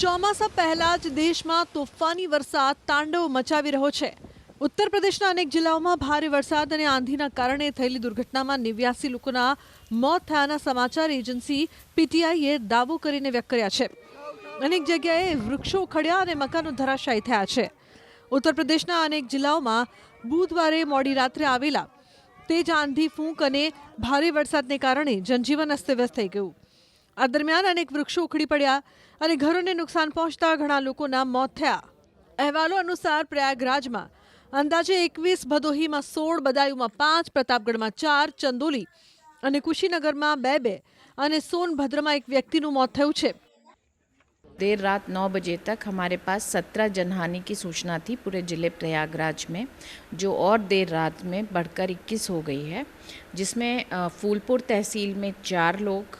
ચોમાસા પહેલા જ દેશમાં તોફાની વરસાદ તાંડવ મચાવી રહ્યો છે. ઉત્તર પ્રદેશના અનેક જિલ્લાઓમાં ભારે વરસાદ અને આંધીના કારણે થયેલી દુર્ઘટનામાં 89 લોકોના મોત થયાના સમાચાર એજન્સી પીટીઆઈએ દાવો કરીને વ્યક્ત કર્યા છે. અનેક જગ્યાએ વૃક્ષો ઉખડ્યા અને મકાનો ધરાશાયી થયા છે. ઉત્તર પ્રદેશના અનેક જિલ્લાઓમાં બુધવારે મોડી રાત્રે આવેલા તેજ આંધી, ફૂંક અને ભારે વરસાદને કારણે જનજીવન અસ્તવ્યસ્ત થઈ ગયું. આ દરમિયાન અનેક વૃક્ષો ઉખડી પડ્યા અને ઘરોને નુકસાન પહોંચતા ઘણા લોકોના મોત થયા. અહેવાલો અનુસાર પ્રયાગરાજમાં અંદાજે 21, ભદોહીમાં 16, બદાયુંમાં 5, પ્રતાપગઢમાં 4, ચંદોલી અને કુશીનગરમાં 2 અને સોનभद्રમાં એક વ્યક્તિનું મોત થયું છે. देर रात 9 बजे तक हमारे पास 17 जनहानि की सूचना थी पूरे ज़िले प्रयागराज में, जो और देर रात में बढ़कर 21 हो गई है, जिसमें फूलपुर तहसील में 4 लोग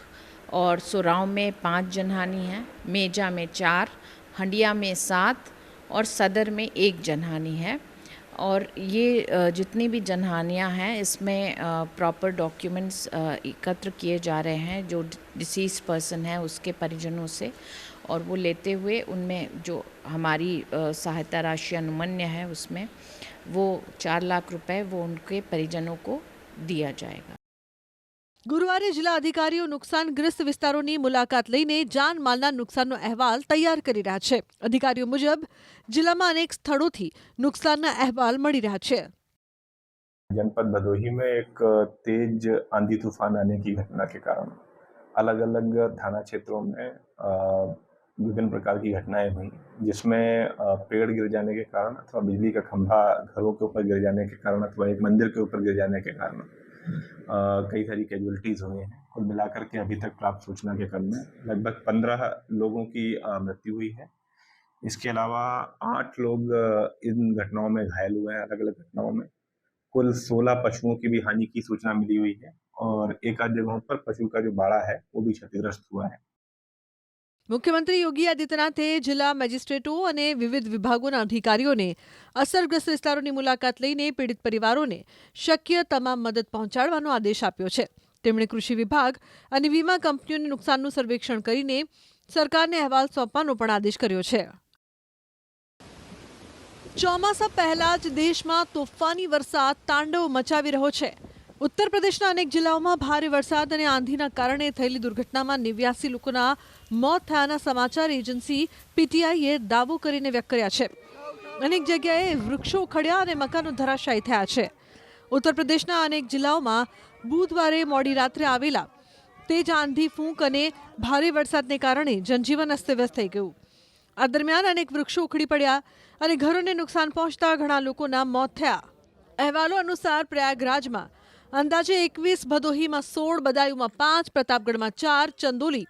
और सुराव में 5 जनहानि हैं, मेजा में 4, हंडिया में 7 और सदर में 1 जनहानि है. और ये जितनी भी जनहानियाँ हैं इसमें प्रॉपर डॉक्यूमेंट्स एकत्र किए जा रहे हैं जो डिसीज पर्सन है उसके परिजनों से, और वो लेते हुए उनमें जो हमारी सहायता राशि अनुमन्य है उसमें वो 4 लाख रुपए वो उनके परिजनों को दिया जाएगा. ગુરુવારે જિલ્લા અધિકારીઓ નુકસાનગ્રસ્ત વિસ્તારોની મુલાકાત લઈને જાનમાલના નુકસાનનો અહેવાલ તૈયાર કરી રહ્યા છે. અધિકારીઓ મુજબ જિલ્લામાં અનેક સ્થળોથી નુકસાનના અહેવાલ મળી રહ્યા છે. जनपद भदोही में एक तेज आंधी तूफान आने की घटना के कारण अलग अलग थाना क्षेत्रों में विभिन्न प्रकार की घटनाएं हुई, जिसमें पेड़ गिर जाने के कारण अथवा बिजली का खंभा घरों के ऊपर गिर जाने के कारण अथवा एक मंदिर के ऊपर गिर जाने के कारण कई सारी कैजुअलिटीज हुई हैं. कुल मिलाकर के अभी तक प्राप्त सूचना के क्रम में लगभग 15 लोगों की मृत्यु हुई है. इसके अलावा 8 लोग इन घटनाओं में घायल हुए हैं. अलग अलग घटनाओं में कुल 16 पशुओं की भी हानि की सूचना मिली हुई है और एक आध जगहों पर पशु का जो बाड़ा है वो भी क्षतिग्रस्त हुआ है. મુખ્યમંત્રી યોગી આદિત્યનાથે જિલ્લા મેજિસ્ટ્રેટો અને વિવિધ વિભાગોના અધિકારીઓને અસરગ્રસ્ત વિસ્તારોની મુલાકાત લઈને પીડિત પરિવારોને શક્ય તમામ મદદ પહોંચાડવાનો આદેશ આપ્યો છે. તેમણે કૃષિ વિભાગ અને વીમા કંપનીઓને નુકસાનનું સર્વેક્ષણ કરીને સરકારને અહેવાલ સોંપવાનો પણ આદેશ કર્યો છે. ચોમાસા પહેલા જ દેશમાં તોફાની વરસાદ તાંડવ મચાવી રહ્યો છે. ઉત્તર પ્રદેશના અનેક જિલ્લાઓમાં ભારે વરસાદ અને આંધીના કારણે થયેલી દુર્ઘટનામાં 89 લોકોના મોત થયાના સમાચાર એજન્સી પીટીઆઈએ દાવો કરીને વ્યક્ત કર્યા છે. અનેક જગ્યાએ વૃક્ષો ઉખડ્યા અને મકાનો ધરાશાયી થયા છે. ઉત્તર પ્રદેશના અનેક જિલ્લાઓમાં બુધવારે મોડી રાત્રે આવેલા તેજ આંધી, ફૂંક અને ભારે વરસાદને કારણે જનજીવન અસ્તવ્યસ્ત થઈ ગયું. આ દરમિયાન અનેક વૃક્ષો ઉખડી પડ્યા અને ઘરોને નુકસાન પહોંચતા ઘણા લોકોના મોત થયા. અહેવાલો અનુસાર પ્રયાગરાજમાં અંદાજે 21, ભદોહીમાં 16, બદાયુંમાં 5, પ્રતાપગઢમાં 4, ચંદોલી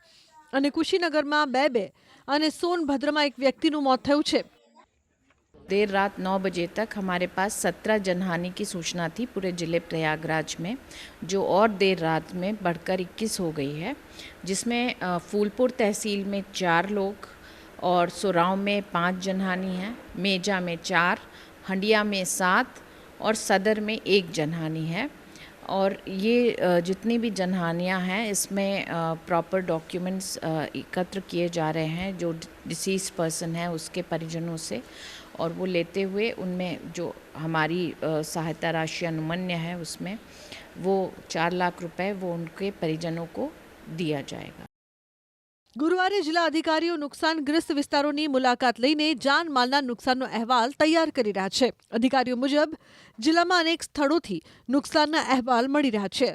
અને કુશીનગરમાં 2 અને સોનभद्રમાં એક વ્યક્તિનું મોત થયું છે. देर रात 9 बजे तक हमारे पास 17 जनहानि की सूचना थी पूरे ज़िले प्रयागराज में, जो और देर रात में बढ़कर 21 हो गई है, जिसमें फूलपुर तहसील में 4 लोग और सुराव में 5 जनहानि हैं, मेजा में 4, हंडिया में 7 और सदर में 1 जनहानि है. और ये जितनी भी जनहानियाँ हैं इसमें प्रॉपर डॉक्यूमेंट्स एकत्र किए जा रहे हैं जो डिसीज पर्सन है उसके परिजनों से, और वो लेते हुए उनमें जो हमारी सहायता राशि अनुमन्य है उसमें वो 4 लाख रुपए वो उनके परिजनों को दिया जाएगा. ગુરુવારે જિલ્લા અધિકારીઓ નુકસાનગ્રસ્ત વિસ્તારોની મુલાકાત લઈને જાનમાલના નુકસાનનો અહેવાલ તૈયાર કરી રહ્યા છે. અધિકારીઓ મુજબ જિલ્લામાં અનેક સ્થળોથી નુકસાનના અહેવાલ મળી રહ્યા છે.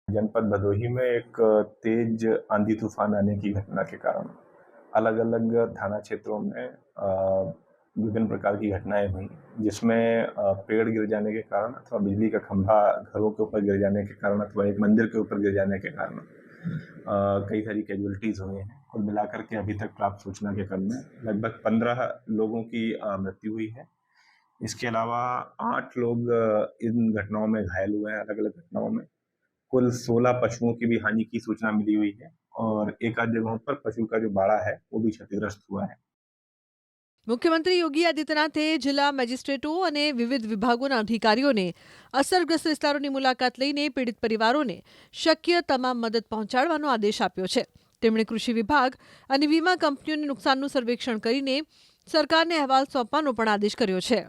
जनपद भदोही में एक तेज आंधी तूफान आने की घटना के कारण अलग अलग थाना क्षेत्रों में विभिन्न प्रकार की घटनाएं हुई, जिसमें पेड़ गिर जाने के कारण अथवा बिजली का खंभा घरों के ऊपर गिर जाने के कारण अथवा एक मंदिर के ऊपर गिर जाने के कारण कई सारी कैजुअलिटीज हुई हैं. कुल मिलाकर के अभी तक प्राप्त सूचना के क्रम में लगभग 15 लोगों की मृत्यु हुई है. इसके अलावा 8 लोग इन घटनाओं में घायल हुए हैं. अलग अलग घटनाओं में कुल 16 पशुओं की भी हानि की सूचना मिली हुई है और एक आध जगहों पर पशु का जो बाड़ा है वो भी क्षतिग्रस्त हुआ है. મુખ્યમંત્રી યોગી આદિત્યનાથે જિલ્લા મેજિસ્ટ્રેટો અને વિવિધ વિભાગોના અધિકારીઓને અસરગ્રસ્ત વિસ્તારોની મુલાકાત લઈને પીડિત પરિવારોને શક્ય તમામ મદદ પહોંચાડવાનો આદેશ આપ્યો છે. તેમણે કૃષિ વિભાગ અને વીમા કંપનીઓને નુકસાનનું સર્વેક્ષણ કરીને સરકારને અહેવાલ સોંપવાનો પણ આદેશ કર્યો છે.